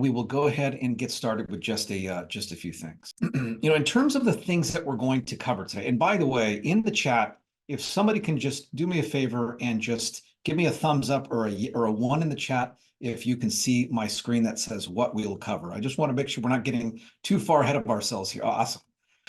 we will go ahead and get started with just a few things. In terms of the things that we're going to cover today, and by the way, in the chat, if somebody can just do me a favor and just give me a thumbs up or a one in the chat if you can see my screen that says what we will cover. I just want to make sure we're not getting too far ahead of ourselves here. Awesome.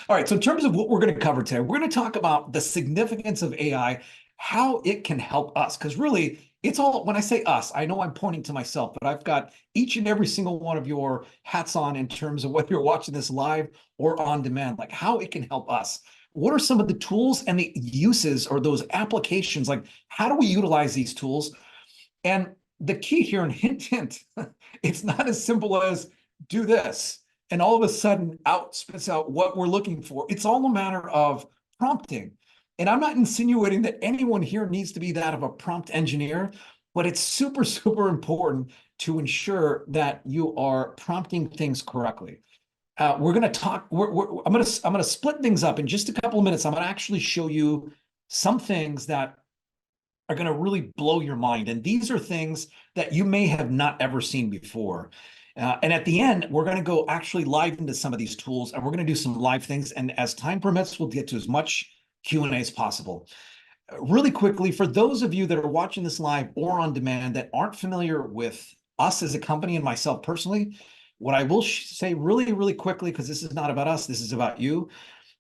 All right, so in terms of what we're going to cover today, we're going to talk about the significance of AI, how it can help us, because really, it's all, when I say us, I know I'm pointing to myself, but I've got each and every single one of your hats on in terms of whether you're watching this live or on demand, like how it can help us. What are some of the tools and the uses or those applications? Like, how do we utilize these tools? And the key here, and hint, hint, it's not as simple as do this, and all of a sudden spits out what we're looking for. It's all a matter of prompting. And I'm not insinuating that anyone here needs to be that of a prompt engineer, but it's super, super important to ensure that you are prompting things correctly. We're going to talk. I'm going to split things up in just a couple of minutes. I'm going to actually show you some things that are going to really blow your mind, and these are things that you may have not ever seen before. And at the end, we're going to go actually live into some of these tools, and we're going to do some live things. And as time permits, we'll get to as much Q&A as possible. Really quickly, for those of you that are watching this live or on demand that aren't familiar with us as a company and myself personally, what I will say really, really quickly, because this is not about us, this is about you.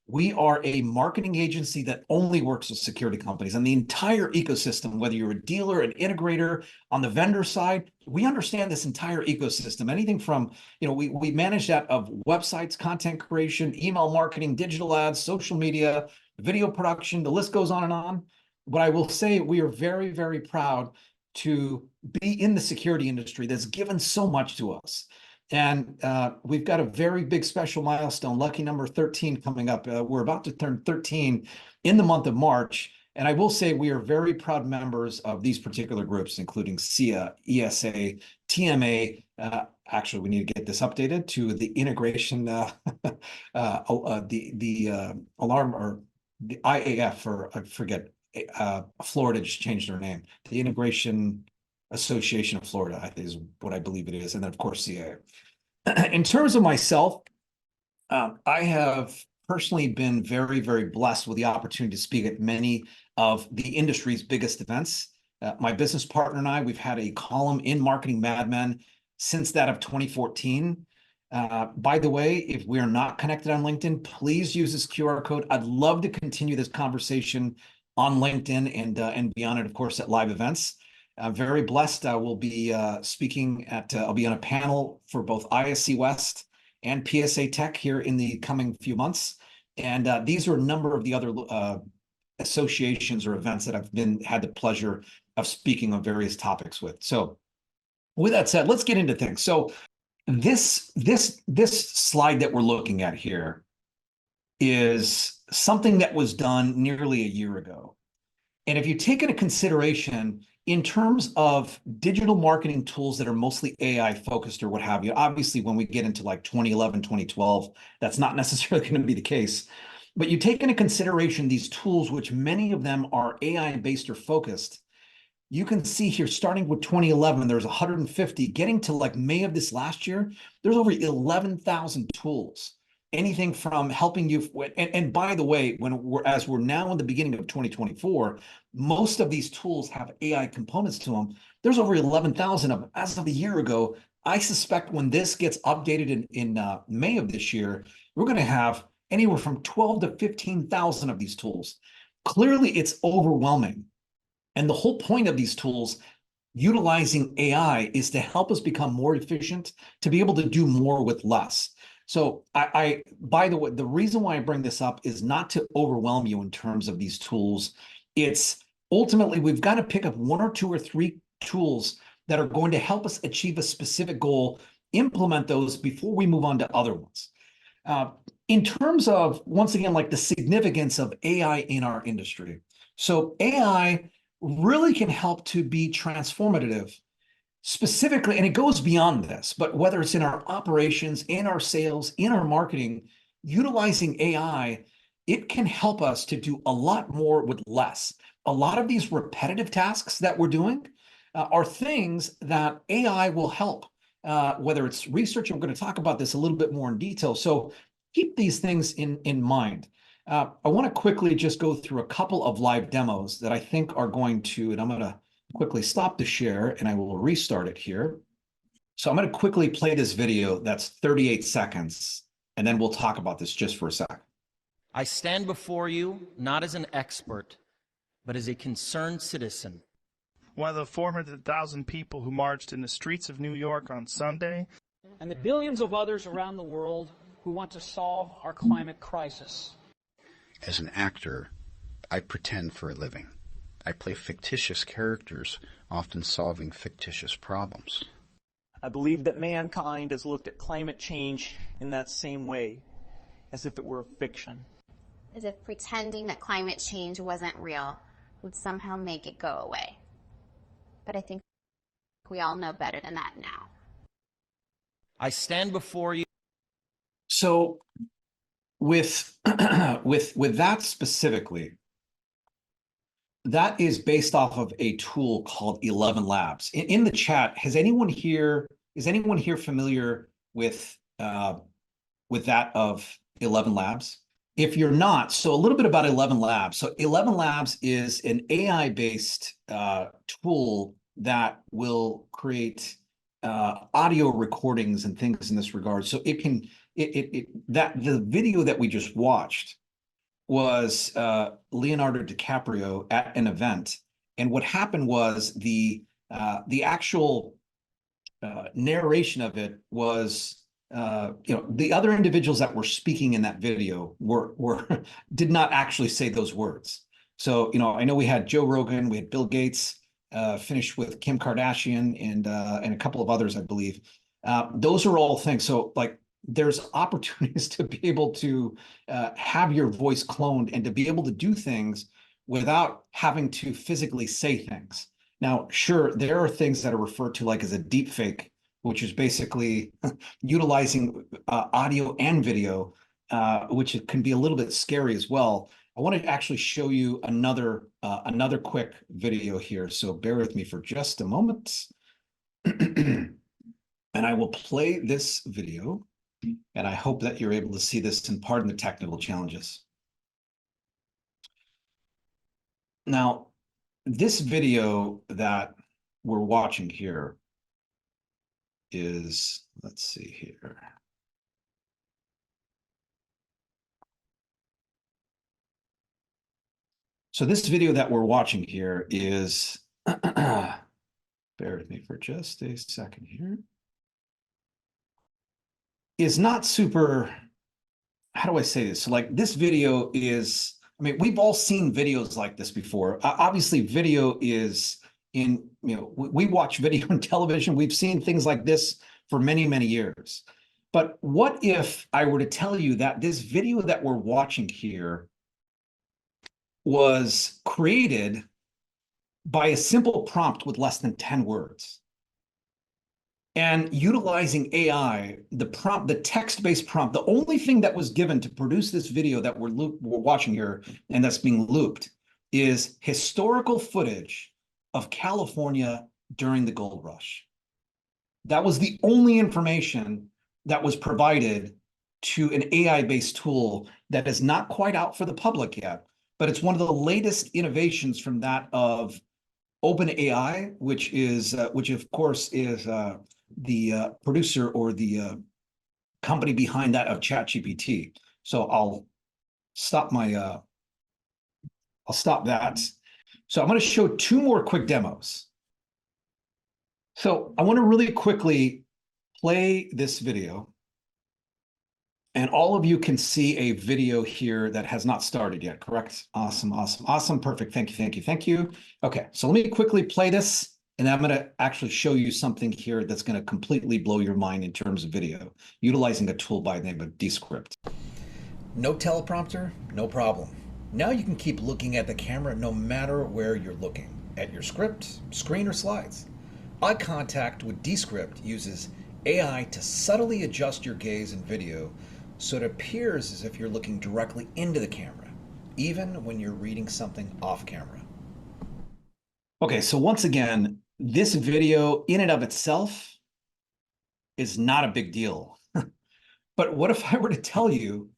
We are a marketing agency that only works with security companies, and the entire ecosystem, whether you're a dealer, an integrator, on the vendor side, we understand this entire ecosystem. Anything from, we manage that of websites, content creation, email marketing, digital ads, social media, video production, the list goes on and on. But I will say we are very, very proud to be in the security industry that's given so much to us. And we've got a very big special milestone, lucky number 13 coming up. We're about to turn 13 in the month of March. And I will say we are very proud members of these particular groups, including SIA, ESA, TMA. Actually, we need to get this updated to the integration, the alarm, or the IAF, or I forget, Florida just changed their name. The Integration Association of Florida, I think, is what I believe it is. And then, of course, CA. In terms of myself, I have personally been very, very blessed with the opportunity to speak at many of the industry's biggest events. My business partner and I, we've had a column in Marketing Mad Men since that of 2014. By the way, if we are not connected on LinkedIn, please use this QR code. I'd love to continue this conversation on LinkedIn and beyond it, of course, at live events. I'm very blessed. I will be speaking at, I'll be on a panel for both ISC West and PSA Tech here in the coming few months. And these are a number of the other associations or events that I've had the pleasure of speaking on various topics with. So with that said, let's get into things. So this slide that we're looking at here is something that was done nearly a year ago. And if you take into consideration, in terms of digital marketing tools that are mostly AI focused or what have you, obviously when we get into like 2011, 2012, that's not necessarily going to be the case. But you take into consideration these tools, which many of them are AI based or focused. You can see here, starting with 2011, there's 150, getting to like May of this last year, there's over 11,000 tools. Anything from helping you, and by the way, as we're now in the beginning of 2024, most of these tools have AI components to them. There's over 11,000 of them as of a year ago. I suspect when this gets updated in May of this year, we're going to have anywhere from 12 to 15,000 of these tools. Clearly, it's overwhelming. And the whole point of these tools, utilizing AI, is to help us become more efficient, to be able to do more with less. So by the way, the reason why I bring this up is not to overwhelm you in terms of these tools. It's ultimately, we've got to pick up one or two or three tools that are going to help us achieve a specific goal, implement those before we move on to other ones. In terms of, once again, like the significance of AI in our industry. So AI really can help to be transformative. Specifically, and it goes beyond this, but whether it's in our operations, in our sales, in our marketing, utilizing AI, it can help us to do a lot more with less. A lot of these repetitive tasks that we're doing are things that AI will help. whether it's research. And we're going to talk about this a little bit more in detail. So keep these things in mind. I want to quickly just go through a couple of live demos that I think are going to, and I'm going to quickly stop the share and I will restart it here. So I'm going to quickly play this video that's 38 seconds, and then we'll talk about this just for a sec. I stand before you not as an expert, but as a concerned citizen. One of the 400,000 people who marched in the streets of New York on Sunday. And the billions of others around the world who want to solve our climate crisis. As an actor, I pretend for a living. I play fictitious characters, often solving fictitious problems. I believe that mankind has looked at climate change in that same way, as if it were a fiction. As if pretending that climate change wasn't real would somehow make it go away. But I think we all know better than that now. I stand before you. So with that specifically, that is based off of a tool called 11 Labs. In the chat, is anyone here familiar with that of 11 Labs? If you're not, so a little bit about 11 Labs. So 11 Labs is an AI-based tool that will create audio recordings and things in this regard. So it can that the video that we just watched was Leonardo DiCaprio at an event, and what happened was the actual narration of it was the other individuals that were speaking in that video were did not actually say those words. So I know we had Joe Rogan, we had Bill Gates, finished with Kim Kardashian and a couple of others, I believe. Those are all things. So like there's opportunities to be able to have your voice cloned and to be able to do things without having to physically say things. Now, sure, there are things that are referred to like as a deep fake, which is basically utilizing audio and video, which can be a little bit scary as well. I want to actually show you another quick video here. So bear with me for just a moment. And I will play this video. And I hope that you're able to see this, and pardon the technical challenges. Now, this video that we're watching here is, let's see here. So this video that we're watching here is, bear with me for just a second here, is not super, how do I say this? So like this video is, I mean, we've all seen videos like this before. Obviously video is in, we watch video on television. We've seen things like this for many, many years. But what if I were to tell you that this video that we're watching here was created by a simple prompt with less than 10 words? And utilizing AI, the prompt, the text-based prompt, the only thing that was given to produce this video that we're watching here and that's being looped is historical footage of California during the gold rush. That was the only information that was provided to an AI-based tool that is not quite out for the public yet, but it's one of the latest innovations from that of OpenAI, which of course is the producer or the company behind that of ChatGPT. So I'll stop that. So I'm going to show two more quick demos. So I want to really quickly play this video. And all of you can see a video here that has not started yet, correct? Awesome, awesome, awesome, perfect. Thank you, thank you, thank you. Okay, so let me quickly play this. And I'm going to actually show you something here that's going to completely blow your mind in terms of video, utilizing a tool by the name of Descript. No teleprompter? No problem. Now you can keep looking at the camera no matter where you're looking, at your script, screen, or slides. Eye contact with Descript uses AI to subtly adjust your gaze in video so it appears as if you're looking directly into the camera, even when you're reading something off camera. Okay, so once again, this video in and of itself is not a big deal. But what if I were to tell you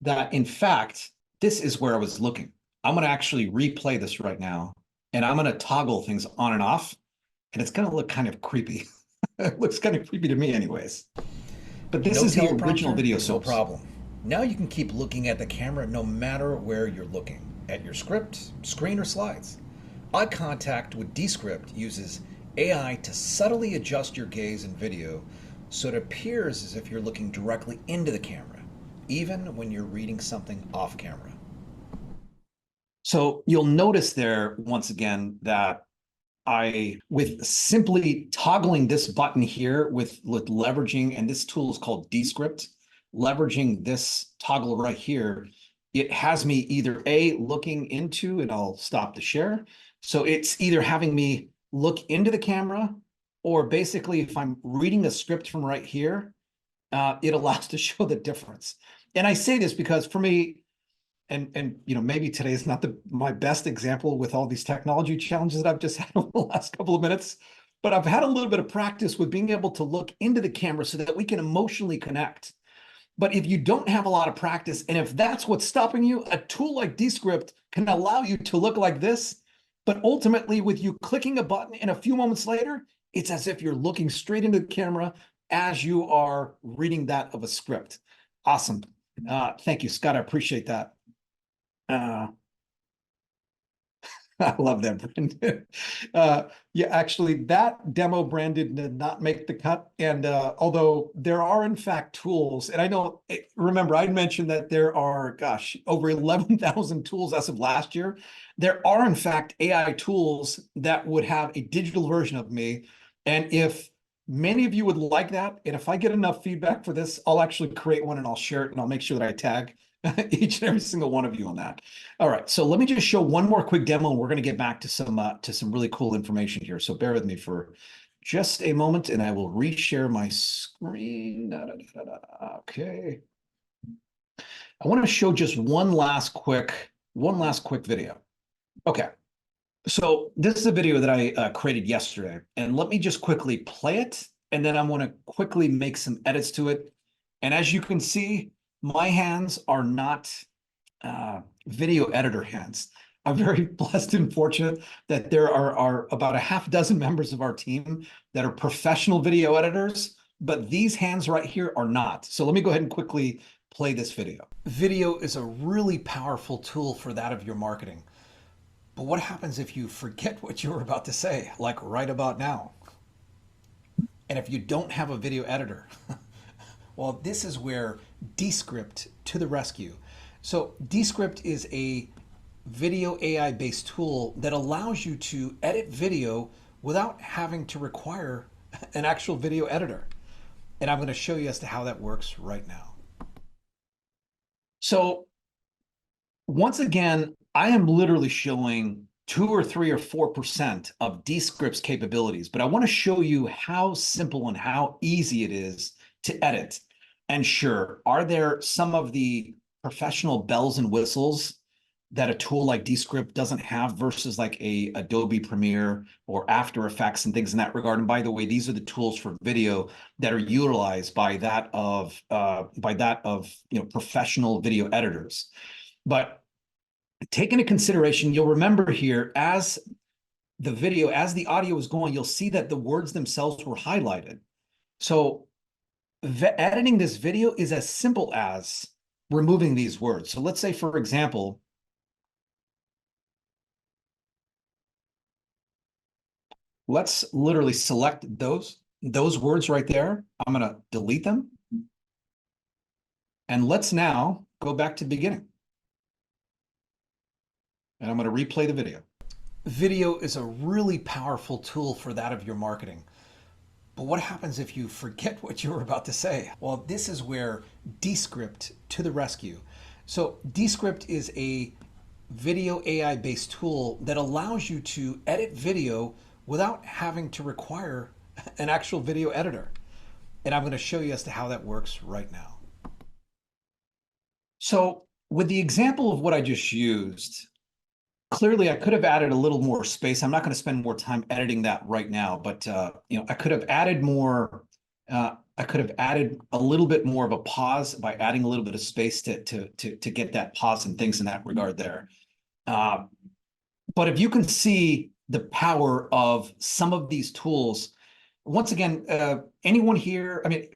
that, in fact, this is where I was looking? I'm going to actually replay this right now, and I'm going to toggle things on and off, and it's going to look kind of creepy. It looks kind of creepy to me anyways. But this is the original video source. No problem. Now you can keep looking at the camera no matter where you're looking, at your script, screen, or slides. Eye contact with Descript uses AI to subtly adjust your gaze in video so it appears as if you're looking directly into the camera, even when you're reading something off camera. So you'll notice there, once again, that with simply toggling this button here with leveraging, and this tool is called Descript, leveraging this toggle right here, it has me either looking into, and I'll stop the share. So it's either having me look into the camera, or basically if I'm reading a script from right here, it allows to show the difference. And I say this because for me, and maybe today is not my best example with all these technology challenges that I've just had over the last couple of minutes, but I've had a little bit of practice with being able to look into the camera so that we can emotionally connect. But if you don't have a lot of practice, and if that's what's stopping you, a tool like Descript can allow you to look like this, but ultimately with you clicking a button and a few moments later, it's as if you're looking straight into the camera as you are reading that of a script. Awesome. Thank you, Scott. I appreciate that. I love that, Brandon. Yeah, actually, that demo, Brandon, did not make the cut. And although there are, in fact, tools, and I know, remember, I mentioned that there are, over 11,000 tools as of last year. There are, in fact, AI tools that would have a digital version of me. And if many of you would like that, and if I get enough feedback for this, I'll actually create one and I'll share it, and I'll make sure that I tag each and every single one of you on that. All right, so let me just show one more quick demo, and we're going to get back to some really cool information here. So bear with me for just a moment, and I will reshare my screen. Okay. I want to show just one last quick video. Okay. So this is a video that I created yesterday, and let me just quickly play it, and then I'm going to quickly make some edits to it. And as you can see, my hands are not video editor hands. I'm very blessed and fortunate that there are about a half dozen members of our team that are professional video editors, but these hands right here are not. So let me go ahead and quickly play this video. Video is a really powerful tool for that of your marketing. But what happens if you forget what you were about to say, like right about now? And if you don't have a video editor? Well, this is where Descript to the rescue. So Descript is a video AI-based tool that allows you to edit video without having to require an actual video editor. And I'm going to show you as to how that works right now. So once again, I am literally showing 2 or 3 or 4% of Descript's capabilities, but I want to show you how simple and how easy it is to edit. And sure, are there some of the professional bells and whistles that a tool like Descript doesn't have versus like a Adobe Premiere or After Effects and things in that regard? And by the way, these are the tools for video that are utilized by that of professional video editors. But take into consideration, you'll remember here as the audio is going, you'll see that the words themselves were highlighted. So editing this video is as simple as removing these words. So let's say, for example, let's literally select those words right there. I'm going to delete them. And let's now go back to the beginning. And I'm going to replay the video. Video is a really powerful tool for that of your marketing. But what happens if you forget what you were about to say? Well, this is where Descript to the rescue. So Descript is a video AI-based tool that allows you to edit video without having to require an actual video editor. And I'm going to show you as to how that works right now. So with the example of what I just used, clearly, I could have added a little more space. I'm not going to spend more time editing that right now, but I could have added more I could have added a little bit more of a pause by adding a little bit of space to get that pause and things in that regard there. But if you can see the power of some of these tools, once again, anyone here, I mean,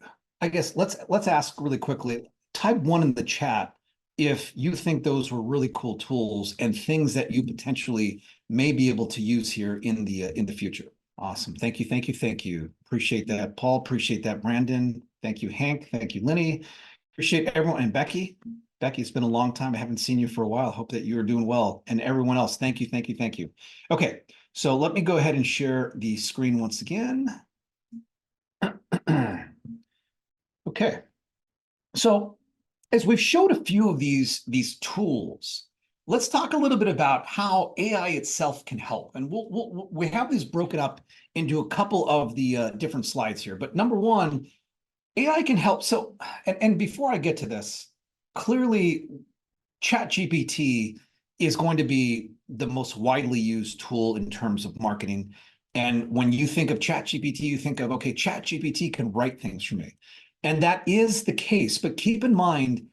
I guess let's ask really quickly, type 1 in the chat if you think those were really cool tools and things that you potentially may be able to use here in the future. Awesome. Thank you, thank you, thank you. Appreciate that, Paul. Appreciate that, Brandon. Thank you, Hank. Thank you, Lenny. Appreciate everyone. And Becky. Becky, it's been a long time. I haven't seen you for a while. Hope that you're doing well. And everyone else, thank you, thank you, thank you. Okay, so let me go ahead and share the screen once again. Okay, so as we've showed a few of these tools, let's talk a little bit about how AI itself can help. And we have these broken up into a couple of the different slides here. But number one, AI can help. So, and before I get to this, clearly ChatGPT is going to be the most widely used tool in terms of marketing. And when you think of ChatGPT, you think of, okay, ChatGPT can write things for me. And that is the case. But keep in mind,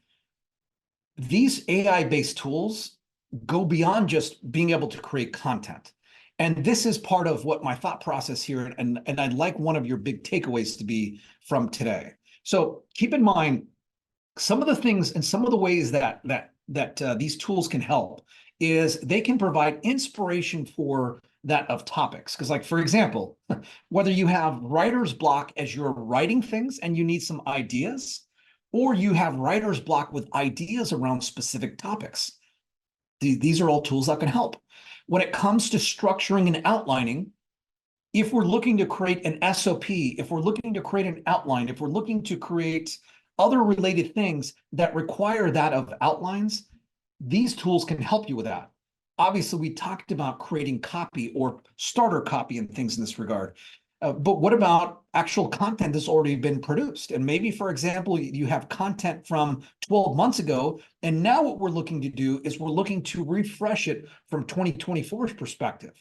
these AI-based tools go beyond just being able to create content. And this is part of what my thought process here, and I'd like one of your big takeaways to be from today. So keep in mind, some of the things and some of the ways that these tools can help is they can provide inspiration for that of topics. Because like, for example, whether you have writer's block as you're writing things and you need some ideas, or you have writer's block with ideas around specific topics, these are all tools that can help. When it comes to structuring and outlining, if we're looking to create an SOP, if we're looking to create an outline, if we're looking to create other related things that require that of outlines, these tools can help you with that. Obviously, we talked about creating copy or starter copy and things in this regard. But what about actual content that's already been produced? And maybe, for example, you have content from 12 months ago, and now what we're looking to do is we're looking to refresh it from 2024's perspective.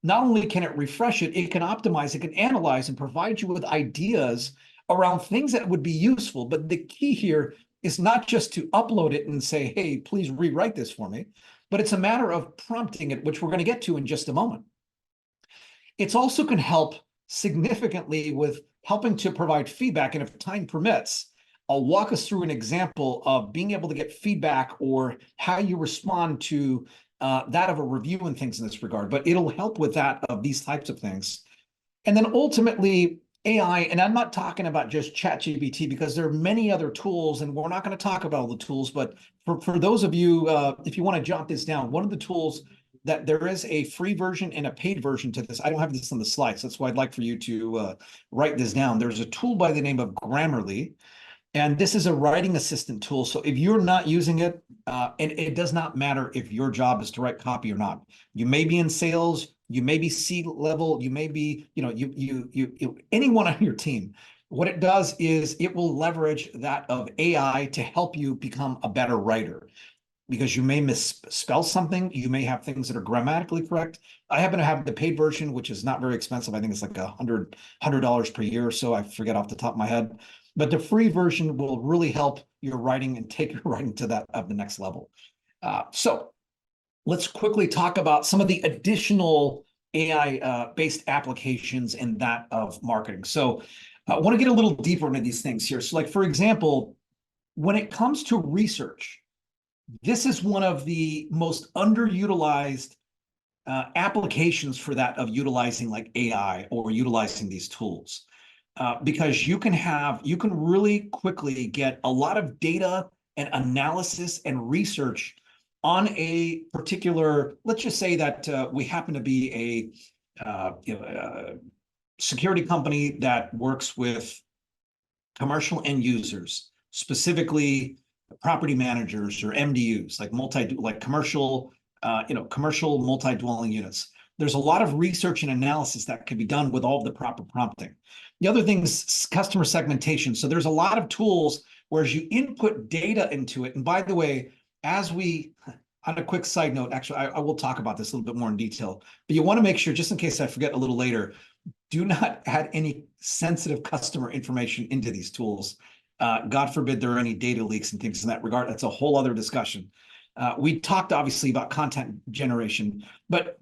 Not only can it refresh it, it can optimize, it can analyze and provide you with ideas around things that would be useful. But the key here is not just to upload it and say, hey, please rewrite this for me, but it's a matter of prompting it, which we're going to get to in just a moment. It's also can help significantly with helping to provide feedback. And if time permits, I'll walk us through an example of being able to get feedback or how you respond to that of a review and things in this regard. But it'll help with that of these types of things. And then ultimately, AI, and I'm not talking about just ChatGPT because there are many other tools, and we're not going to talk about all the tools, but for those of you, if you want to jot this down, one of the tools that there is a free version and a paid version to this. I don't have this on the slides. That's why I'd like for you to write this down. There's a tool by the name of Grammarly, and this is a writing assistant tool. So if you're not using it, and it does not matter if your job is to write copy or not. You may be in sales, you may be C-level, you may be, anyone on your team. What it does is it will leverage that of AI to help you become a better writer, because you may misspell something. You may have things that are grammatically correct. I happen to have the paid version, which is not very expensive. I think it's like $100 per year or so. I forget off the top of my head. But the free version will really help your writing and take your writing to that of the next level. So let's quickly talk about some of the additional AI-based applications in that of marketing. So I want to get a little deeper into these things here. So like, for example, when it comes to research, this is one of the most underutilized applications for that of utilizing like AI or utilizing these tools. Because you can really quickly get a lot of data and analysis and research on a particular, let's just say that we happen to be a security company that works with commercial end users, specifically property managers or MDUs, like commercial multi-dwelling units. There's a lot of research and analysis that can be done with all of the proper prompting. The other thing is customer segmentation. So there's a lot of tools where as you input data into it, and by the way, on a quick side note, actually, I will talk about this a little bit more in detail, but you want to make sure, just in case I forget a little later, do not add any sensitive customer information into these tools. God forbid there are any data leaks and things in that regard. That's a whole other discussion. We talked obviously about content generation, but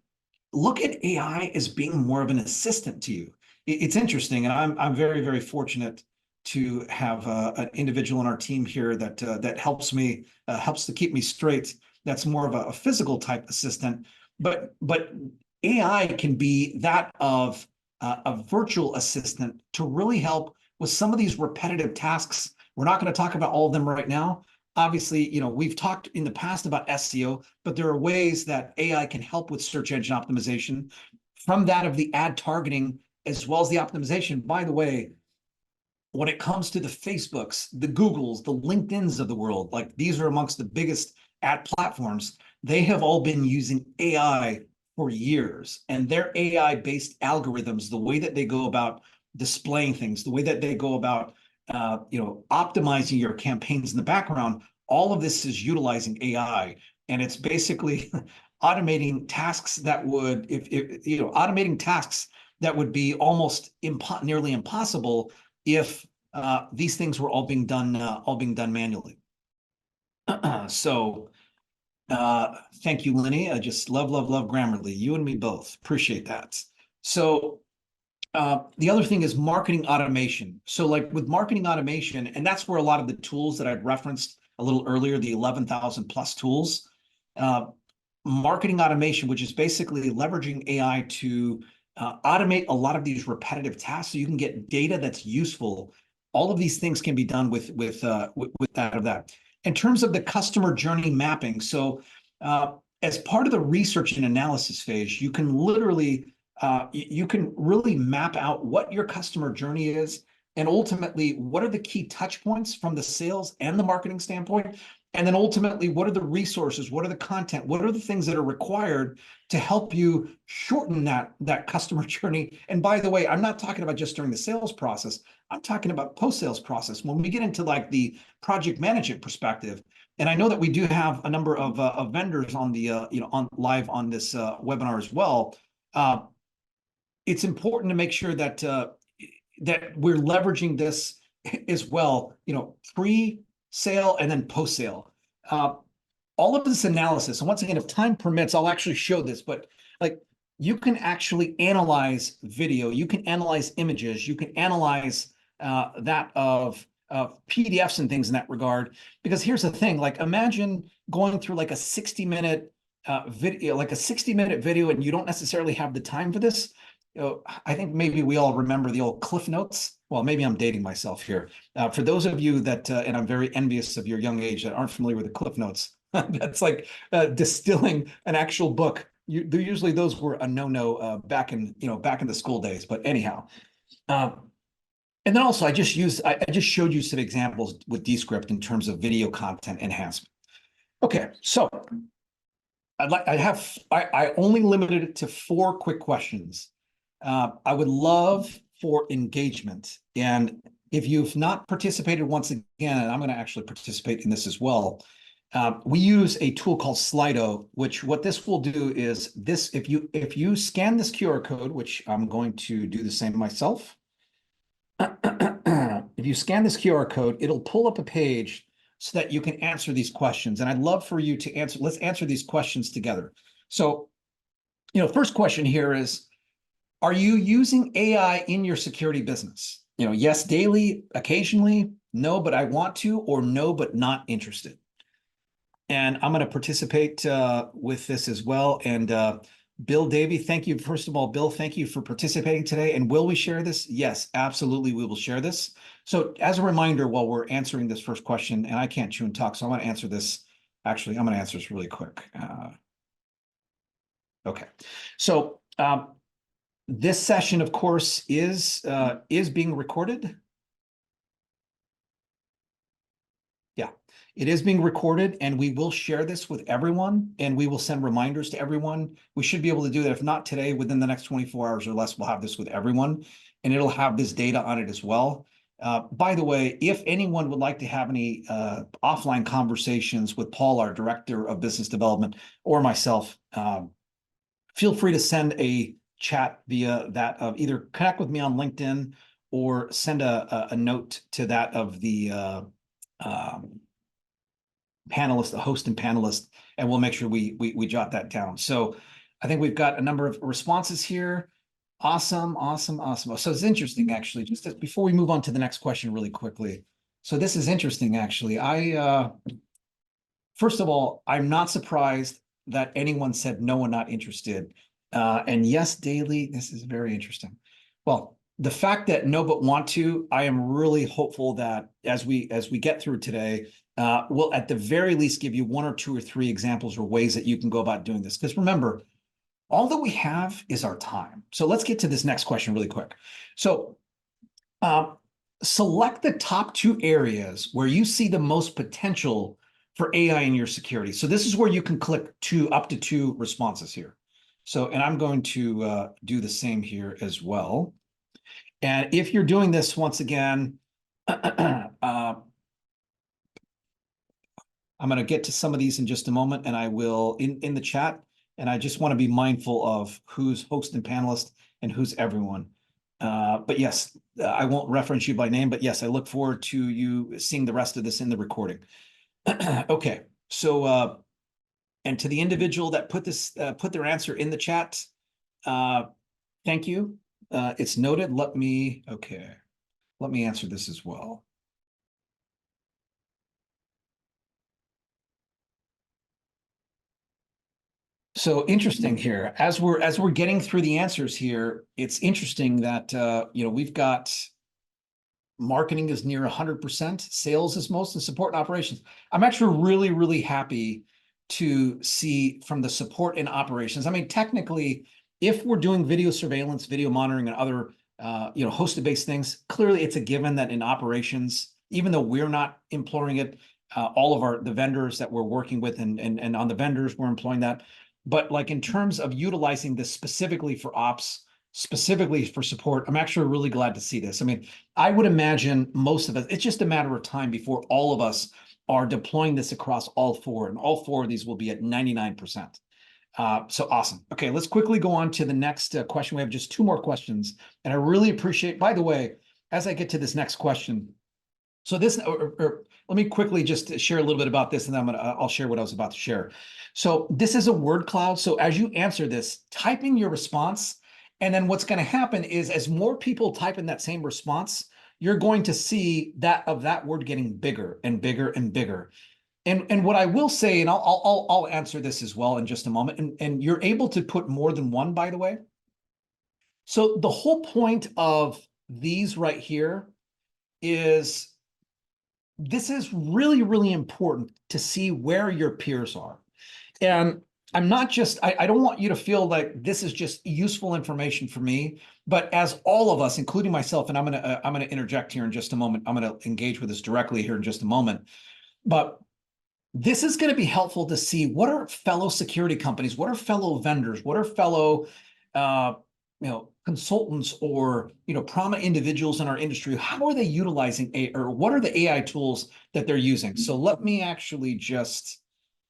look at AI as being more of an assistant to you. It's interesting, and I'm very, very fortunate to have an individual on our team here that helps me, helps to keep me straight. That's more of a physical type assistant, but AI can be that of a virtual assistant to really help with some of these repetitive tasks. We're not going to talk about all of them right now. Obviously, we've talked in the past about SEO, but there are ways that AI can help with search engine optimization, from that of the ad targeting as well as the optimization. By the way, when it comes to the Facebooks, the Googles, the LinkedIns of the world, like these are amongst the biggest ad platforms. They have all been using AI for years, and their AI-based algorithms, the way that they go about displaying things, the way that they go about optimizing your campaigns in the background, all of this is utilizing AI, and it's basically automating tasks that would, automating tasks that would be almost nearly impossible if these things were all being done manually. So thank you, Lenny. I just love Grammarly. You and me both. Appreciate that. So the other thing is marketing automation. So like with marketing automation, and that's where a lot of the tools that I've referenced a little earlier, the 11,000 plus tools, marketing automation, which is basically leveraging AI to automate a lot of these repetitive tasks so you can get data that's useful. All of these things can be done with that. In terms of the customer journey mapping, so as part of the research and analysis phase, you can literally you can really map out what your customer journey is, and ultimately what are the key touch points from the sales and the marketing standpoint, and then ultimately what are the resources, what are the content, what are the things that are required to help you shorten that customer journey. And by the way, I'm not talking about just during the sales process, I'm talking about post-sales process. When we get into like the project management perspective, and I know that we do have a number of vendors on the on live on this webinar as well. It's important to make sure that that we're leveraging this as well, pre-sale and then post-sale. All of this analysis, and once again, if time permits, I'll actually show this, but like you can actually analyze video, you can analyze images, you can analyze that of PDFs and things in that regard. Because here's the thing, like imagine going through like a 60-minute video, video, and you don't necessarily have the time for this. I think maybe we all remember the old Cliff Notes. Well, maybe I'm dating myself here. For those of you that, and I'm very envious of your young age that aren't familiar with the Cliff Notes, that's like distilling an actual book. Usually those were a no-no back in the school days. But anyhow, and then also I just showed you some examples with Descript in terms of video content enhancement. Okay, so I only limited it to 4 quick questions. I would love for engagement. And if you've not participated once again, and I'm going to actually participate in this as well, we use a tool called Slido, which what this will do is this, if you scan this QR code, which I'm going to do the same myself. If you scan this QR code, it'll pull up a page so that you can answer these questions. And I'd love for you to answer, let's answer these questions together. So, first question here is, are you using AI in your security business? Yes, daily, occasionally, no, but I want to, or no, but not interested. And I'm going to participate with this as well. And Bill Davey, thank you. First of all, Bill, thank you for participating today. And will we share this? Yes, absolutely, we will share this. So as a reminder, while we're answering this first question, and I can't chew and talk, so I'm going to answer this. Actually, I'm going to answer this really quick. Okay, so this session, of course, is being recorded. Yeah, it is being recorded, and we will share this with everyone, and we will send reminders to everyone. We should be able to do that. If not today, within the next 24 hours or less, we'll have this with everyone, and it'll have this data on it as well. By the way, if anyone would like to have any offline conversations with Paul, our Director of Business Development, or myself, feel free to send a chat via that of either connect with me on LinkedIn or send a note to that of the panelist, the host and panelist, and we'll make sure we jot that down. So I think we've got a number of responses here. Awesome. So it's interesting, actually, just before we move on to the next question really quickly. So this is interesting, actually. First of all, I'm not surprised that anyone said no and not interested. And yes, Daily, this is very interesting. Well, the fact that no but want to, I am really hopeful that as we get through today, we'll at the very least give you 1 or 2 or 3 examples or ways that you can go about doing this. Because remember, all that we have is our time. So let's get to this next question really quick. So select the top 2 areas where you see the most potential for AI in your security. So this is where you can click up to 2 responses here. So, and I'm going to do the same here as well. And if you're doing this, once again, I'm going to get to some of these in just a moment, and I will in the chat. And I just want to be mindful of who's host and panelist and who's everyone. But yes, I won't reference you by name, but yes, I look forward to you seeing the rest of this in the recording. Okay, so and to the individual that put their answer in the chat, thank you. It's noted. Let me answer this as well. So interesting here, as we're getting through the answers here, it's interesting that we've got marketing is near 100%, sales is most, and support and operations. I'm actually really happy to see from the support and operations. I mean, technically, if we're doing video surveillance, video monitoring, and other hosted based things, clearly it's a given that in operations, even though we're not employing it, all of the vendors that we're working with and on the vendors, we're employing that. But like in terms of utilizing this specifically for ops, specifically for support, I'm actually really glad to see this. I mean, I would imagine most of us, it's just a matter of time before all of us are deploying this across all 4, and all 4 of these will be at 99%. So awesome. Okay, let's quickly go on to the next question. We have just 2 more questions, and I really appreciate, by the way, as I get to this next question, so this, let me quickly just share a little bit about this, and then I'll share what I was about to share. So this is a word cloud. So as you answer this, type in your response, and then what's going to happen is as more people type in that same response, you're going to see that word getting bigger and bigger and bigger. And what I will say, and I'll answer this as well in just a moment, and you're able to put more than 1, by the way. So the whole point of these right here is this is really important to see where your peers are. And I'm not just, I don't want you to feel like this is just useful information for me, but as all of us, including myself, and I'm gonna interject here in just a moment. I'm gonna engage with this directly here in just a moment. But this is going to be helpful to see what are fellow security companies, what are fellow vendors, what are fellow consultants or prominent individuals in our industry, how are they utilizing AI, or what are the AI tools that they're using? So let me actually just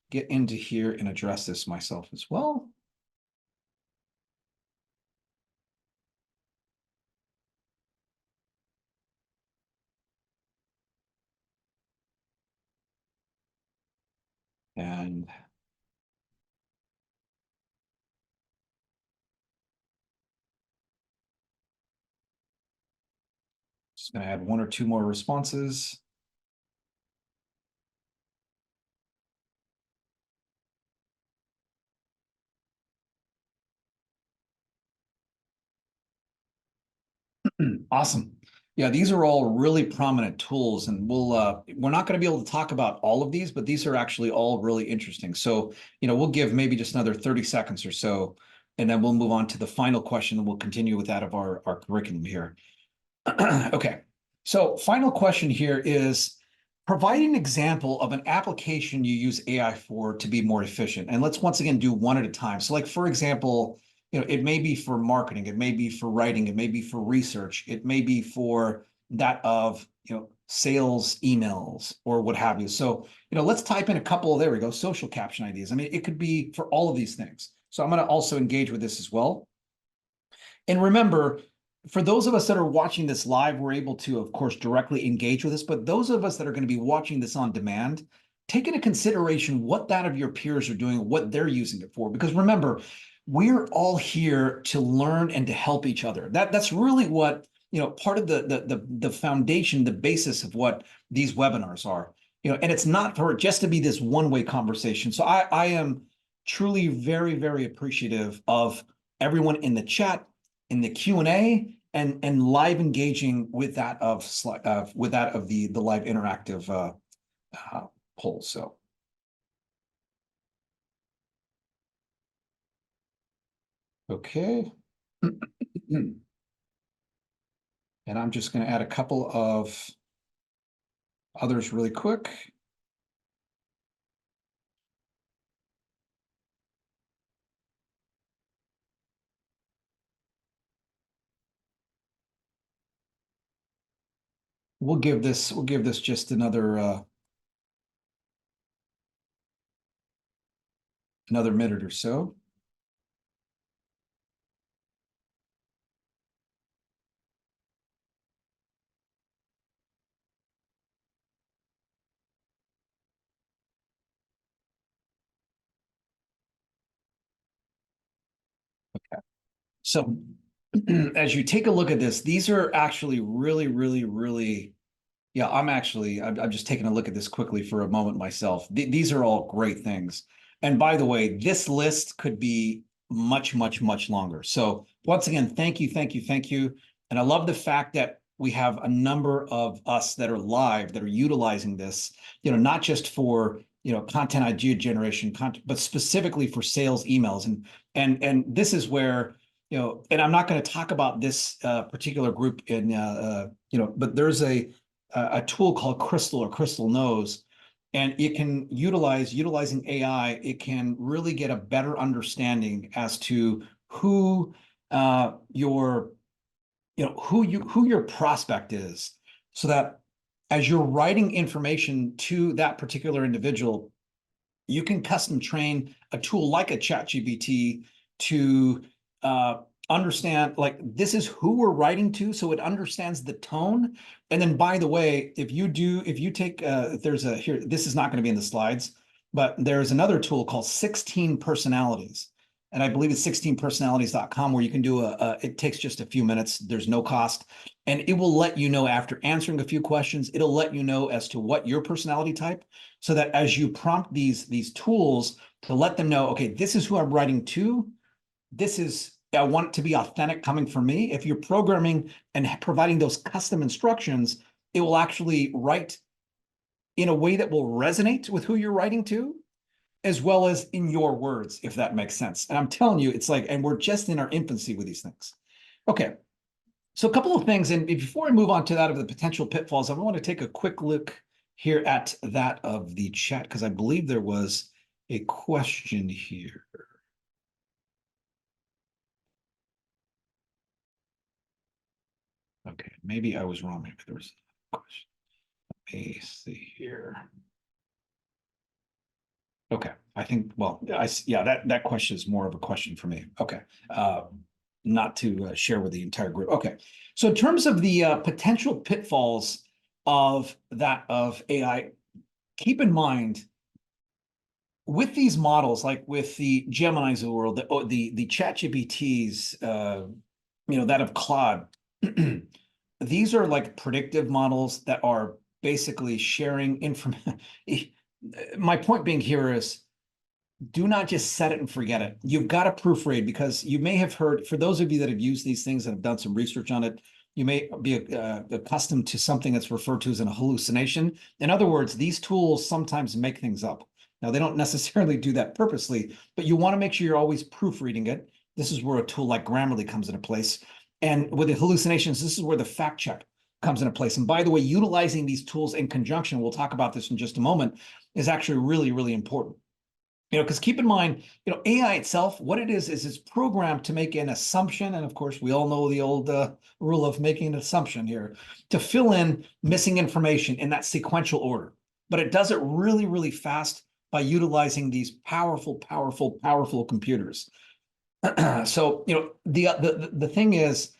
get into here and address this myself as well. And just going to add 1 or 2 more responses. Awesome. Yeah, these are all really prominent tools, and we're not going to be able to talk about all of these, but these are actually all really interesting. So, we'll give maybe just another 30 seconds or so, and then we'll move on to the final question, and we'll continue with that of our curriculum here. Okay, so final question here is, provide an example of an application you use AI for to be more efficient. And let's once again do 1 at a time. So like, for example, it may be for marketing, it may be for writing, it may be for research, it may be for that of, sales emails or what have you. So, let's type in a couple, there we go, social caption ideas. I mean, it could be for all of these things. So I'm going to also engage with this as well. And remember, for those of us that are watching this live, we're able to, of course, directly engage with this. But those of us that are going to be watching this on demand, take into consideration what that of your peers are doing, what they're using it for. Because remember, we're all here to learn and to help each other. That's really what, part of the foundation, the basis of what these webinars are. And it's not for just to be this one-way conversation. So I am truly very, very appreciative of everyone in the chat, in the Q&A, and live engaging with that of the live interactive poll. So okay. And I'm just going to add a couple of others really quick. We'll give this just another minute or so. Okay. So as you take a look at this, these are actually really, really, really, yeah, I'm just taking a look at this quickly for a moment myself. These are all great things. And by the way, this list could be much, much, much longer. So once again, thank you, thank you, thank you. And I love the fact that we have a number of us that are live, that are utilizing this, not just for, content idea generation, but specifically for sales emails. And this is where, and I'm not going to talk about this particular group but there's a tool called Crystal or Crystal Knows, and it can utilizing AI, it can really get a better understanding as to who your prospect is, so that as you're writing information to that particular individual, you can custom train a tool like a ChatGPT to understand, like, this is who we're writing to, so it understands the tone. And then, by the way, if you take here, this is not going to be in the slides, but there's another tool called 16 personalities, and I believe it's 16personalities.com, where you can do it takes just a few minutes, there's no cost, and it will let you know, after answering a few questions, it'll let you know as to what your personality type, so that as you prompt these tools to let them know, okay, this is who I'm writing to, I want it to be authentic coming from me. If you're programming and providing those custom instructions, it will actually write in a way that will resonate with who you're writing to, as well as in your words, if that makes sense. And I'm telling you, it's like, and we're just in our infancy with these things. Okay, so a couple of things, and before I move on to that of the potential pitfalls, I want to take a quick look here at that of the chat, because I believe there was a question here. Okay, maybe I was wrong. Maybe there was a question. Let me see here. Okay, I think, well, that question is more of a question for me. Okay, not to share with the entire group. Okay, so in terms of the potential pitfalls of AI, keep in mind, with these models, like with the Geminis of the world, the ChatGPTs, that of Claude, these are like predictive models that are basically sharing information. My point being here is, do not just set it and forget it. You've got to proofread, because you may have heard, for those of you that have used these things and have done some research on it, you may be accustomed to something that's referred to as an hallucination. In other words, these tools sometimes make things up. Now, they don't necessarily do that purposely, but you want to make sure you're always proofreading it. This is where a tool like Grammarly comes into place. And with the hallucinations, this is where the fact check comes into place. And by the way, utilizing these tools in conjunction, we'll talk about this in just a moment, is actually really, really important. Because keep in mind, AI itself, what it is it's programmed to make an assumption. And of course, we all know the old rule of making an assumption here, to fill in missing information in that sequential order. But it does it really, really fast by utilizing these powerful, powerful, powerful computers. So, the thing is,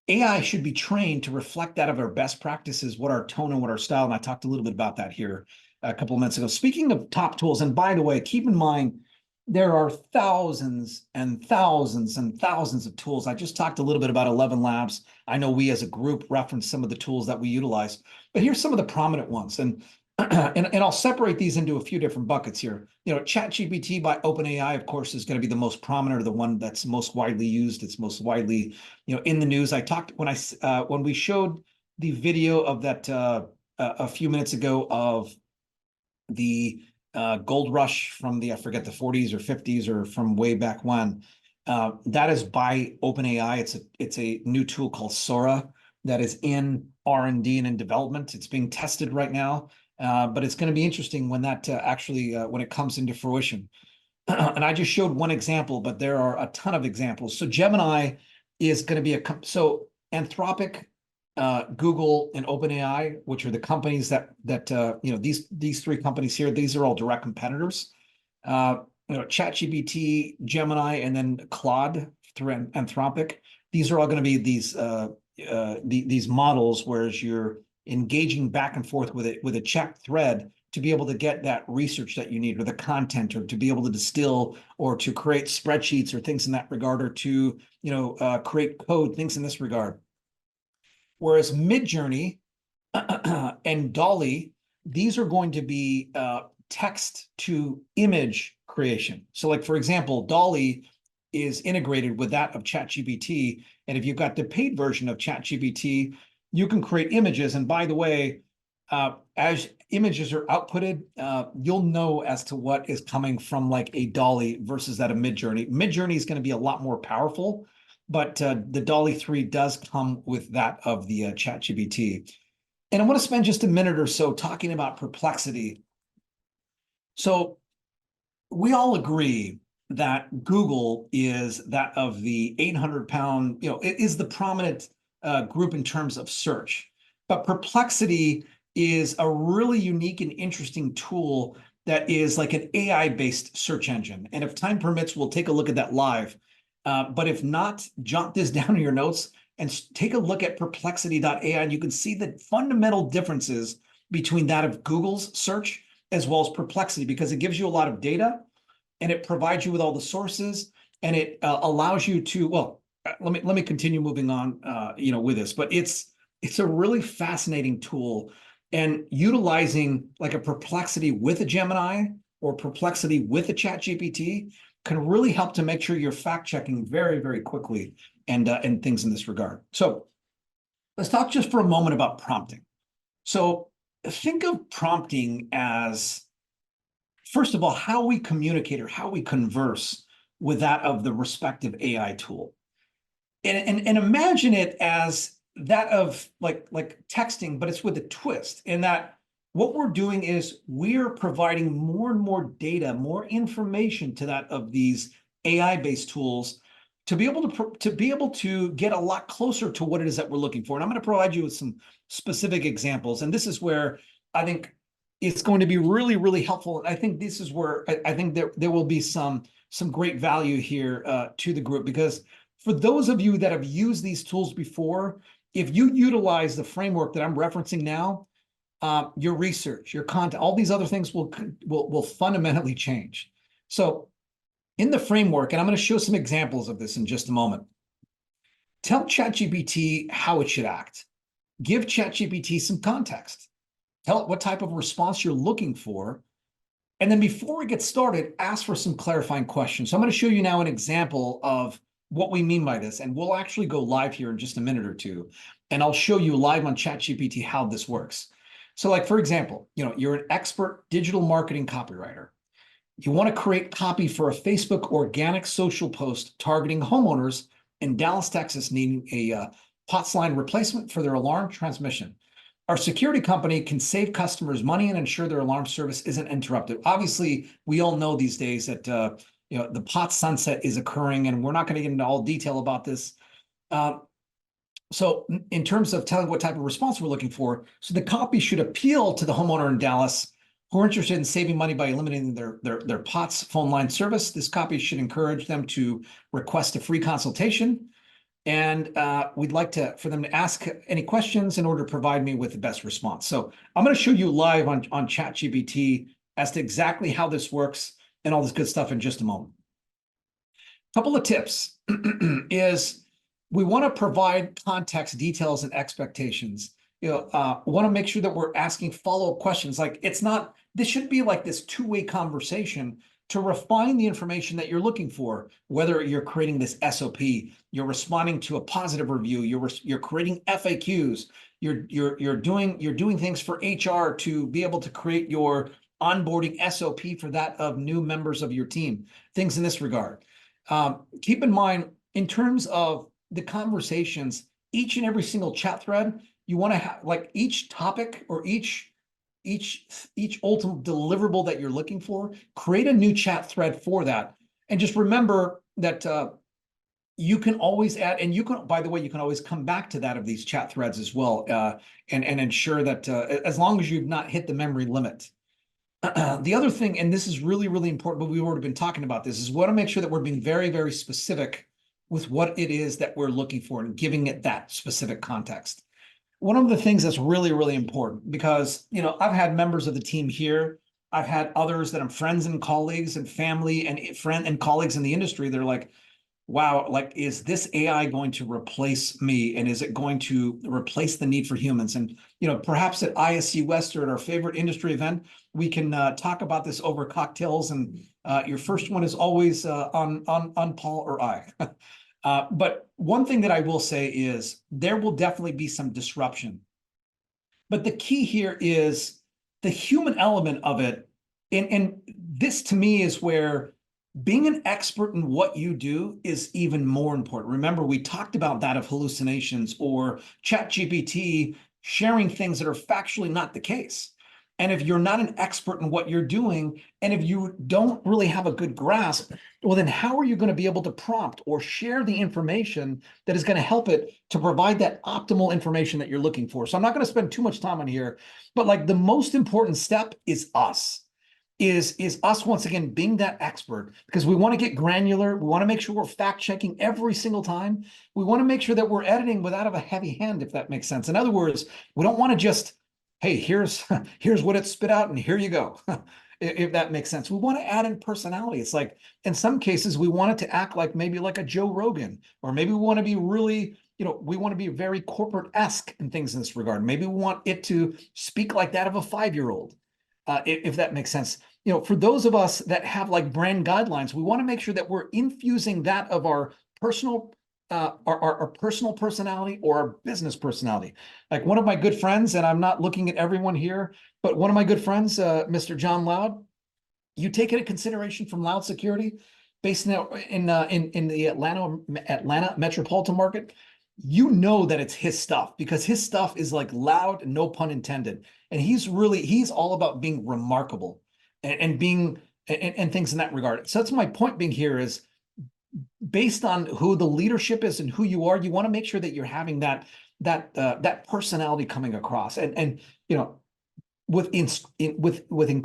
AI should be trained to reflect that of our best practices, what our tone and what our style. And I talked a little bit about that here a couple of minutes ago. Speaking of top tools, and by the way, keep in mind, there are thousands and thousands and thousands of tools. I just talked a little bit about 11 Labs. I know we as a group reference some of the tools that we utilize, but here's some of the prominent ones. And and I'll separate these into a few different buckets here. ChatGPT by OpenAI, of course, is going to be the most prominent, or the one that's most widely used. It's most widely, in the news. I talked when we showed the video of that a few minutes ago of the gold rush from I forget, the 40s or 50s or from way back when. That is by OpenAI. It's a new tool called Sora that is in R&D and in development. It's being tested right now. But it's going to be interesting when that when it comes into fruition. And I just showed one example, but there are a ton of examples. So Gemini is going to be so Anthropic, Google, and OpenAI, which are the companies that these three companies here. These are all direct competitors. ChatGPT, Gemini, and then Claude through Anthropic. These are all going to be these models, whereas you're engaging back and forth with a chat thread to be able to get that research that you need, or the content, or to be able to distill, or to create spreadsheets or things in that regard, or to create code, things in this regard. Whereas Midjourney and Dolly, these are going to be text to image creation. So like, for example, Dolly is integrated with that of ChatGPT, and if you've got the paid version of ChatGPT, you can create images. And by the way, as images are outputted, you'll know as to what is coming from like a Dolly versus that of Midjourney. Midjourney is going to be a lot more powerful, but the Dolly 3 does come with that of the ChatGPT. And I want to spend just a minute or so talking about Perplexity. So we all agree that Google is that of the 800-pound, it is the prominent group in terms of search. But Perplexity is a really unique and interesting tool that is like an AI-based search engine. And if time permits, we'll take a look at that live. But if not, jot this down in your notes and take a look at perplexity.ai, and you can see the fundamental differences between that of Google's search as well as Perplexity, because it gives you a lot of data and it provides you with all the sources, and it allows you to, let me continue moving on, with this. But it's a really fascinating tool, and utilizing like a Perplexity with a Gemini or Perplexity with a ChatGPT can really help to make sure you're fact checking very, very quickly, and things in this regard. So let's talk just for a moment about prompting. So think of prompting as, first of all, how we communicate or how we converse with that of the respective AI tool. And imagine it as that of like texting, but it's with a twist, in that what we're doing is we're providing more and more data, more information to that of these AI-based tools to be able to get a lot closer to what it is that we're looking for. And I'm going to provide you with some specific examples. And this is where I think it's going to be really, really helpful. And I think this is where I think there will be some great value here to the group, because for those of you that have used these tools before, if you utilize the framework that I'm referencing now, your research, your content, all these other things will fundamentally change. So in the framework, and I'm going to show some examples of this in just a moment, tell ChatGPT how it should act. Give ChatGPT some context. Tell it what type of response you're looking for. And then before we get started, ask for some clarifying questions. So I'm going to show you now an example of what we mean by this. And we'll actually go live here in just a minute or two. And I'll show you live on ChatGPT how this works. So like, for example, you're an expert digital marketing copywriter. You want to create copy for a Facebook organic social post targeting homeowners in Dallas, Texas, needing a POTS line replacement for their alarm transmission. Our security company can save customers money and ensure their alarm service isn't interrupted. Obviously, we all know these days that the POTS sunset is occurring, and we're not going to get into all detail about this. So in terms of telling what type of response we're looking for, so the copy should appeal to the homeowner in Dallas who are interested in saving money by eliminating their POTS phone line service. This copy should encourage them to request a free consultation. And we'd like for them to ask any questions in order to provide me with the best response. So I'm going to show you live on ChatGPT as to exactly how this works and all this good stuff in just a moment. Couple of tips is we want to provide context, details, and expectations. We want to make sure that we're asking follow-up questions. Like this should be like this two-way conversation to refine the information that you're looking for, whether you're creating this SOP, you're responding to a positive review, you're creating FAQs, you're doing things for HR to be able to create your onboarding SOP for that of new members of your team, things in this regard. Keep in mind, in terms of the conversations, each and every single chat thread, you want to have like each topic or each ultimate deliverable that you're looking for, create a new chat thread for that. And just remember that you can always add, and you can, by the way, you can always come back to that of these chat threads as well, and ensure that as long as you've not hit the memory limit. The other thing, and this is really, really important, but we've already been talking about this, is we want to make sure that we're being very, very specific with what it is that we're looking for and giving it that specific context. One of the things that's really, really important, because, I've had members of the team here, I've had others that I'm friends and colleagues and family and colleagues in the industry. They're like, wow, like, is this AI going to replace me? And is it going to replace the need for humans? And, perhaps at ISC West or at our favorite industry event, we can talk about this over cocktails. And your first one is always on Paul or I. But one thing that I will say is there will definitely be some disruption. But the key here is the human element of it. And this to me is where being an expert in what you do is even more important. Remember, we talked about that of hallucinations or ChatGPT sharing things that are factually not the case. And if you're not an expert in what you're doing, and if you don't really have a good grasp, well, then how are you going to be able to prompt or share the information that is going to help it to provide that optimal information that you're looking for? So I'm not going to spend too much time on here, but like the most important step is us. Is us once again being that expert, because we want to get granular. We want to make sure we're fact checking every single time. We want to make sure that we're editing without a heavy hand, if that makes sense. In other words, we don't want to just, hey, here's what it spit out and here you go. If that makes sense. We want to add in personality. It's like, in some cases, we want it to act like maybe like a Joe Rogan, or maybe we want to be really, we want to be very corporate-esque and things in this regard. Maybe we want it to speak like that of a 5-year-old, if that makes sense. For those of us that have like brand guidelines, we want to make sure that we're infusing that of our personal our personal personality or our business personality. Like one of my good friends, and I'm not looking at everyone here, but one of my good friends, Mr. John Loud, you take into consideration from Loud Security, based in the Atlanta metropolitan market, that it's his stuff, because his stuff is like loud, no pun intended. And he's all about being remarkable and being and things in that regard. So that's my point being here is, based on who the leadership is and who you are, you want to make sure that you're having that personality coming across, and with including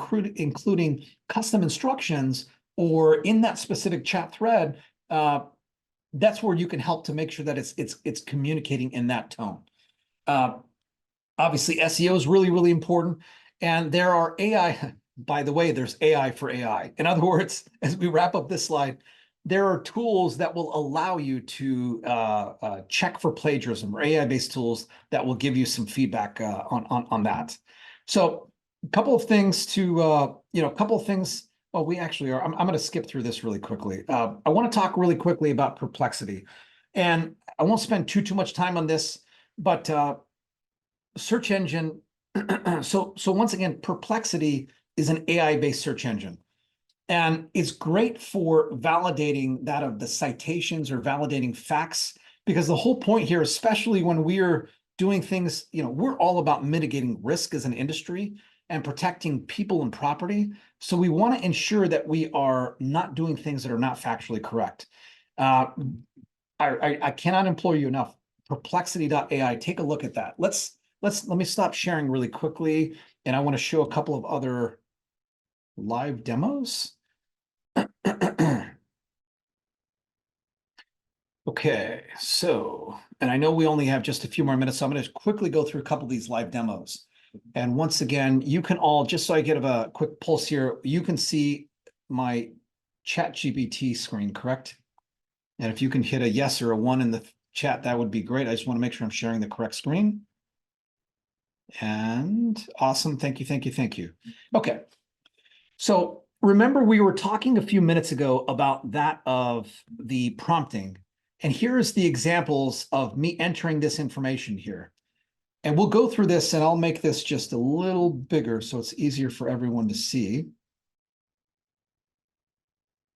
custom instructions or in that specific chat thread. That's where you can help to make sure that it's communicating in that tone. Obviously, SEO is really, really important, and there are AI. By the way, there's AI for AI. In other words, as we wrap up this slide, there are tools that will allow you to check for plagiarism, or AI-based tools that will give you some feedback on that. So a couple of things well, we actually are. I'm going to skip through this really quickly. I want to talk really quickly about perplexity, and I won't spend too much time on this, but search engine. So once again, Perplexity is an AI-based search engine. And it's great for validating that of the citations or validating facts, because the whole point here, especially when we're doing things, we're all about mitigating risk as an industry and protecting people and property. So we want to ensure that we are not doing things that are not factually correct. I cannot implore you enough. Perplexity.ai, take a look at that. Let me stop sharing really quickly. And I want to show a couple of other live demos. Okay, so, and I know we only have just a few more minutes, so I'm going to quickly go through a couple of these live demos. And once again, you can all, just so I get a quick pulse here, you can see my ChatGPT screen, correct? And if you can hit a yes or a one in the chat, that would be great. I just want to make sure I'm sharing the correct screen. And awesome. Thank you, thank you, thank you. Okay. So remember, we were talking a few minutes ago about that of the prompting. And here's the examples of me entering this information here. And we'll go through this, and I'll make this just a little bigger so it's easier for everyone to see.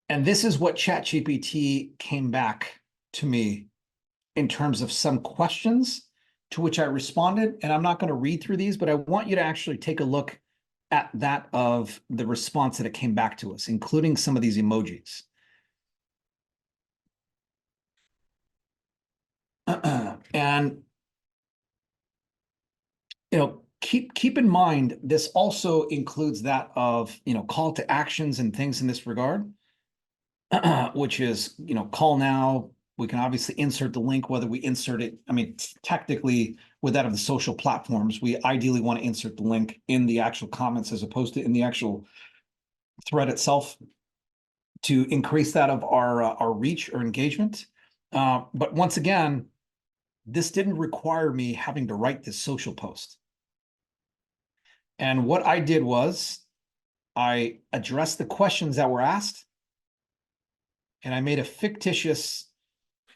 And this is what ChatGPT came back to me in terms of some questions to which I responded. And I'm not going to read through these, but I want you to actually take a look at that of the response that it came back to us, including some of these emojis. And keep in mind, this also includes that of call to actions and things in this regard, which is call now. We can obviously insert the link, whether we insert it. I mean, technically, with that of the social platforms, we ideally want to insert the link in the actual comments as opposed to in the actual thread itself to increase that of our reach or engagement. But once again, this didn't require me having to write this social post. And what I did was I addressed the questions that were asked, and I made a fictitious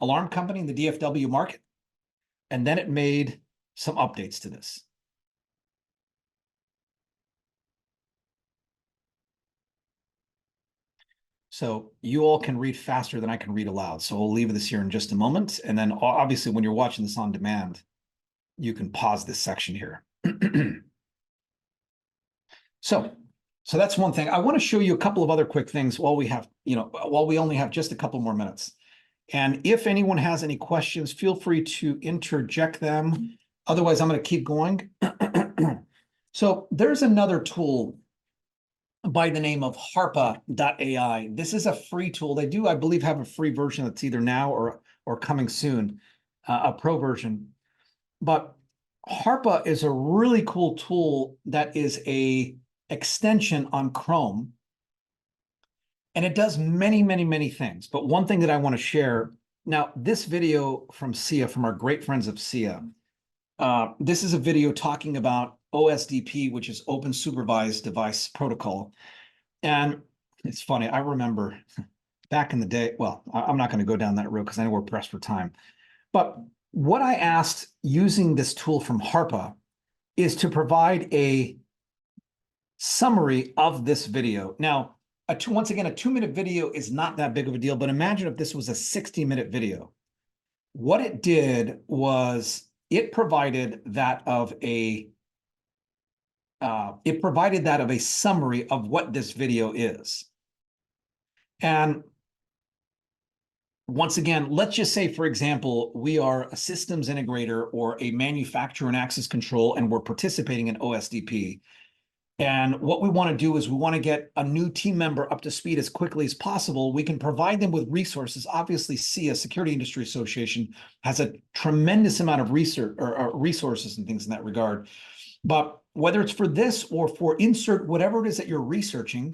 alarm company in the DFW market, and then it made some updates to this. So you all can read faster than I can read aloud. So we'll leave this here in just a moment. And then obviously when you're watching this on demand, you can pause this section here. So that's one thing. I want to show you a couple of other quick things while we have, while we only have just a couple more minutes. And if anyone has any questions, feel free to interject them. Otherwise, I'm going to keep going. So there's another tool by the name of HARPA.ai. This is a free tool. They do, I believe, have a free version that's either now or coming soon, a pro version. But HARPA is a really cool tool that is a extension on Chrome. And it does many, many, many things. But one thing that I want to share, now this video from SIA, from our great friends of SIA, this is a video talking about OSDP, which is Open Supervised Device Protocol. And it's funny, I remember back in the day, well, I'm not going to go down that road because I know we're pressed for time. But what I asked using this tool from HARPA is to provide a summary of this video. Now, once again, a 2-minute video is not that big of a deal, but imagine if this was a 60-minute video. What it did was it provided that of a summary of what this video is. And once again, let's just say, for example, we are a systems integrator or a manufacturer in access control, and we're participating in OSDP. And what we want to do is we want to get a new team member up to speed as quickly as possible. We can provide them with resources. Obviously, SIA, Security Industry Association, has a tremendous amount of research or resources and things in that regard. But whether it's for this or for insert whatever it is that you're researching,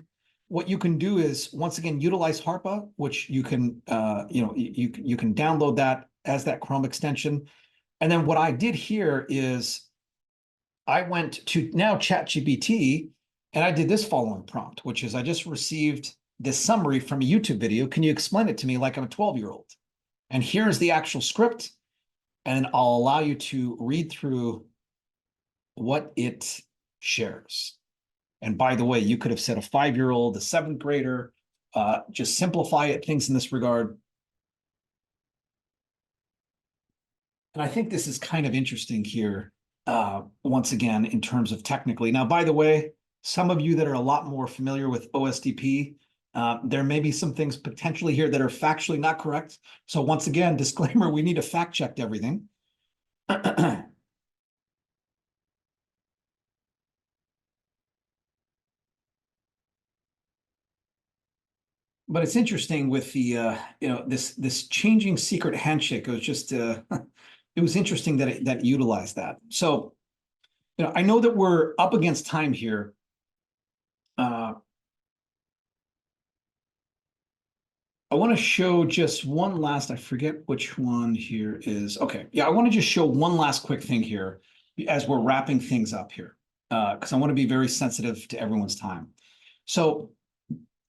what you can do is, once again, utilize HARPA, which you can, you can download that as that Chrome extension. And then what I did here is I went to now ChatGPT and I did this following prompt, which is I just received this summary from a YouTube video. Can you explain it to me like I'm a 12-year-old? And here's the actual script. And I'll allow you to read through what it shares. And by the way, you could have said a 5-year-old, a 7th grader, just simplify it, things in this regard. And I think this is kind of interesting here. Once again, in terms of technically. Now, by the way, some of you that are a lot more familiar with OSDP, there may be some things potentially here that are factually not correct. So once again, disclaimer, we need to fact check everything. But it's interesting with the this changing secret handshake. It was just it was interesting that it utilized that. So I know that we're up against time here. I want to show just one last, I forget which one here is. Okay. Yeah, I want to just show one last quick thing here as we're wrapping things up here, because I want to be very sensitive to everyone's time. So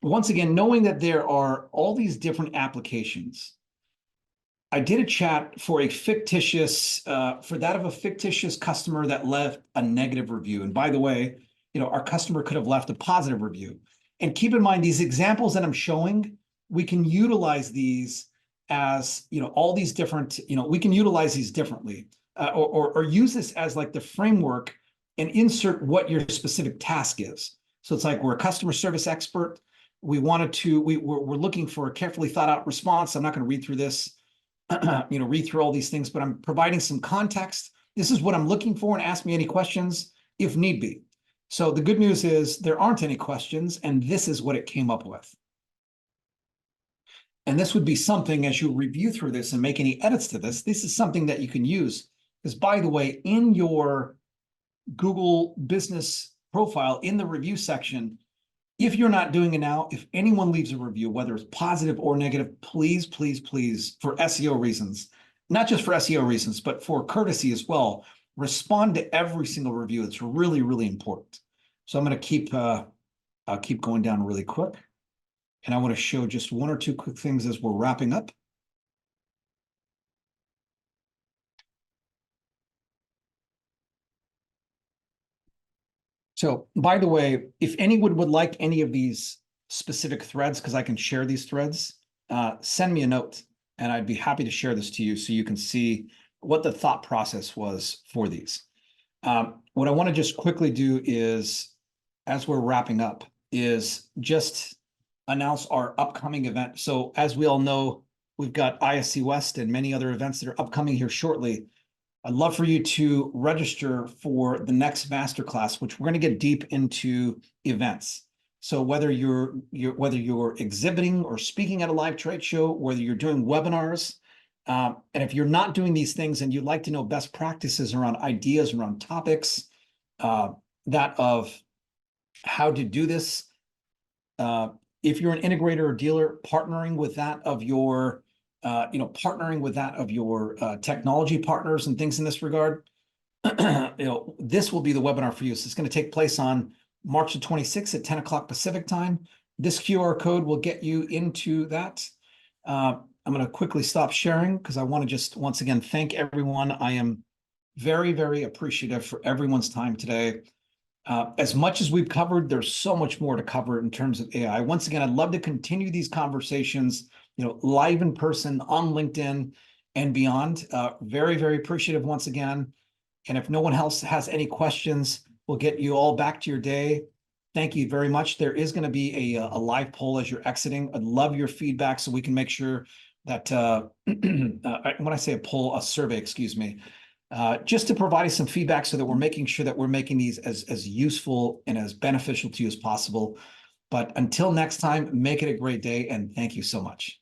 once again, knowing that there are all these different applications, I did a chat for a fictitious, for that of a fictitious customer that left a negative review. And by the way, our customer could have left a positive review. And keep in mind, these examples that I'm showing, we can utilize these as, all these different, we can utilize these differently, or use this as like the framework and insert what your specific task is. So it's like we're a customer service expert. We wanted to, we're looking for a carefully thought out response. I'm not going to read through this, read through all these things, but I'm providing some context. This is what I'm looking for, and ask me any questions if need be. So the good news is there aren't any questions, and this is what it came up with. And this would be something, as you review through this and make any edits to this, this is something that you can use. Because by the way, in your Google business profile, in the review section, if you're not doing it now, if anyone leaves a review, whether it's positive or negative, please, please, please, for SEO reasons, not just for SEO reasons, but for courtesy as well, respond to every single review. It's really, really important. So I'm going to keep going down really quick. And I want to show just one or two quick things as we're wrapping up. So, by the way, if anyone would like any of these specific threads, because I can share these threads, send me a note, and I'd be happy to share this to you so you can see what the thought process was for these. What I want to just quickly do is, as we're wrapping up, is just announce our upcoming event. So as we all know, we've got ISC West and many other events that are upcoming here shortly. I'd love for you to register for the next masterclass, which we're going to get deep into events. So whether you're exhibiting or speaking at a live trade show, whether you're doing webinars, and if you're not doing these things and you'd like to know best practices around ideas, around topics, that of how to do this, if you're an integrator or dealer, partnering with that of your, technology partners and things in this regard, this will be the webinar for you. So it's going to take place on March the 26th at 10 o'clock Pacific time. This QR code will get you into that. I'm going to quickly stop sharing because I want to just once again thank everyone. I am very, very appreciative for everyone's time today. As much as we've covered, there's so much more to cover in terms of AI. Once again, I'd love to continue these conversations, live in person on LinkedIn and beyond. Very, very appreciative once again. And if no one else has any questions, we'll get you all back to your day. Thank you very much. There is going to be a live poll as you're exiting. I'd love your feedback so we can make sure that when I say a poll, a survey, excuse me, just to provide us some feedback so that we're making sure that we're making these as useful and as beneficial to you as possible. But until next time, make it a great day, and thank you so much.